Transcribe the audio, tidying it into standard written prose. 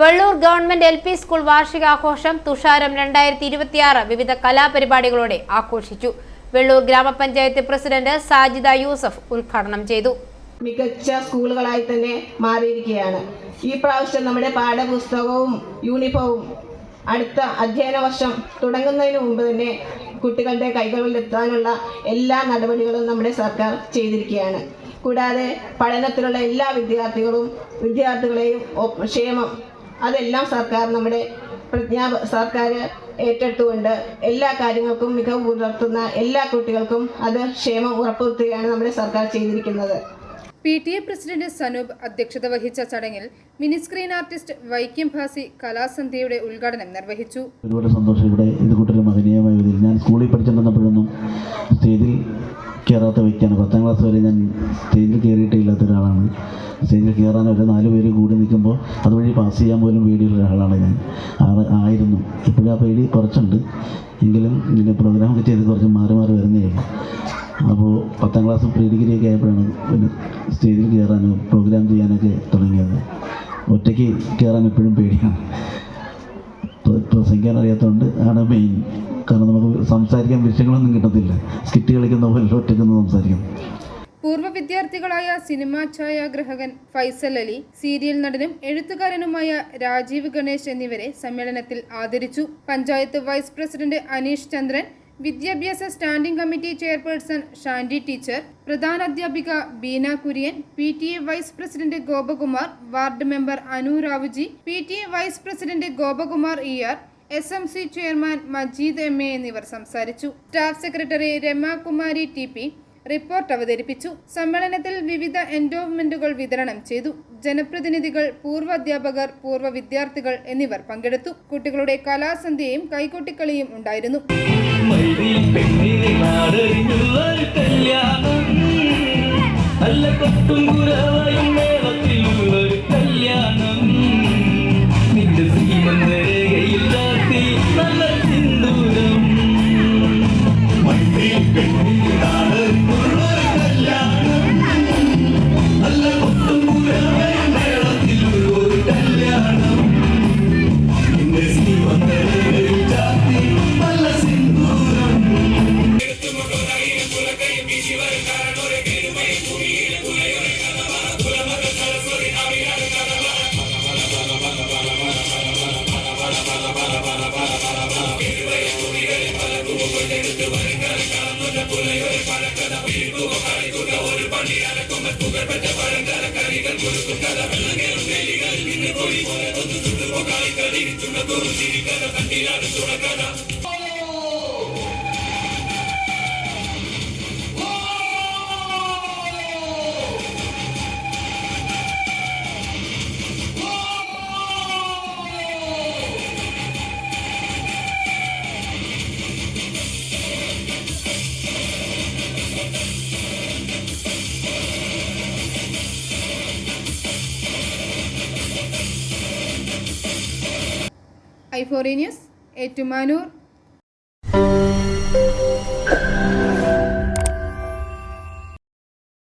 Vellur government LP school വാർഷികാഘോഷം തുഷാരം 2026 വിവിധ കലാപരിപാടികളോടെ ആഘോഷിച്ചു. വെള്ളൂർ ഗ്രാമപഞ്ചായത്ത് പ്രസിഡന്റ് സാജിദ യൂസഫ് ഉദ്ഘാടനം ചെയ്തു. മികച്ച സ്കൂളുകളായി തന്നെ മാറിയിരിക്കുകയാണ്. ഈ പ്രാവശ്യം നമ്മുടെ പാഠപുസ്തകവും യൂണിഫോമും അടുത്ത അധ്യയന വർഷം തുടങ്ങുന്നതിന് മുമ്പ് തന്നെ കുട്ടികളുടെ കൈകളിലെത്താനുള്ള എല്ലാ നടപടികളും നമ്മുടെ സർക്കാർ ചെയ്തിരിക്കുകയാണ്. കൂടാതെ പഠനത്തിലുള്ള എല്ലാ വിദ്യാർത്ഥികളെയും ക്ഷേമം അതെല്ലാം നമ്മുടെ സർക്കാർ ഏറ്റെടുത്തുകൊണ്ട് എല്ലാ കാര്യങ്ങൾക്കും മികവ് പുലർത്തുന്ന എല്ലാ കുട്ടികൾക്കും അത് ക്ഷേമം ഉറപ്പുവരുത്തുകയാണ് നമ്മുടെ സർക്കാർ ചെയ്തിരിക്കുന്നത്. PTA പ്രസിഡന്റ് സനൂപ് അധ്യക്ഷത വഹിച്ച ചടങ്ങിൽ mini screen artist Vaikom Bhasi കലാസന്ധ്യയുടെ ഉദ്ഘാടനം നിർവഹിച്ചു. ഒരുപാട് സന്തോഷം. ഇവിടെ ഇത് കൂട്ടൊരു മഹനീയമായ വിധിയിൽ ഞാൻ സ്കൂളിൽ പഠിച്ചിട്ടുണ്ടെന്നപ്പോഴൊന്നും സ്റ്റേജിൽ കയറാത്ത വ്യക്തിയാണ്. 10ാം ക്ലാസ് വരെ ഞാൻ സ്റ്റേജിൽ കയറിയിട്ടില്ലാത്ത ഒരാളാണ്. സ്റ്റേജിൽ കയറാൻ ഒരു 4 പേര് കൂടി നിൽക്കുമ്പോൾ അതുവഴി പാസ് ചെയ്യാൻ പോലും പേടിയുള്ള ഒരാളാണ് ഞാൻ ആയിരുന്നു. ഇപ്പോഴും ആ പേടി കുറച്ചുണ്ട്. എങ്കിലും ഇതിൻ്റെ പ്രോഗ്രാമൊക്കെ ചെയ്ത് കുറച്ച് മാറി വരുന്നേ ഉള്ളൂ. അപ്പോൾ 10ാം ക്ലാസ് പ്രീ ഡിഗ്രിയൊക്കെ ആയപ്പോഴാണ് പിന്നെ സ്റ്റേജിൽ കയറാനും പ്രോഗ്രാം ചെയ്യാനൊക്കെ തുടങ്ങിയത്. ഒറ്റയ്ക്ക് കയറാൻ എപ്പോഴും പേടിയാണ്. പ്രസംഗിക്കാൻ അറിയാത്തതുകൊണ്ട് ആണ് മെയിൻ. കാരണം നമുക്ക് സംസാരിക്കാൻ വിഷയങ്ങളൊന്നും കിട്ടത്തില്ല. സ്കിറ്റ് കളിക്കുന്ന പോലെ ഒറ്റയ്ക്കൊന്നും സംസാരിക്കണം. പൂർവ്വ വിദ്യാർത്ഥികളായ സിനിമാ ഛായാഗ്രഹകൻ ഫൈസൽ അലി, സീരിയൽ നടനും എഴുത്തുകാരനുമായ രാജീവ് ഗണേശ് എന്നിവരെ സമ്മേളനത്തിൽ ആദരിച്ചു. പഞ്ചായത്ത് വൈസ് പ്രസിഡന്റ് അനീഷ് ചന്ദ്രൻ, വിദ്യാഭ്യാസ standing committee chairperson Shandy teacher, പ്രധാനാധ്യാപിക Beena Kurian, PTA vice president Gopakumar, ward member Anu Raoji, PTA vice president Gopakumar ER, SMC chairman Majeed MA എന്നിവർ സംസാരിച്ചു. Staff secretary Ramakumari TP report അവതരിപ്പിച്ചു. സമ്മേളനത്തിൽ വിവിധ എൻഡോവ്മെന്റുകൾ വിതരണം ചെയ്തു. ജനപ്രതിനിധികൾ, പൂർവ്വ അധ്യാപകർ, പൂർവ്വ വിദ്യാർത്ഥികൾ എന്നിവർ പങ്കെടുത്തു. കുട്ടികളുടെ കലാസന്ധ്യയും കൈകൊട്ടിക്കളിയും ഉണ്ടായിരുന്നു. i4 news, Ettumanoor.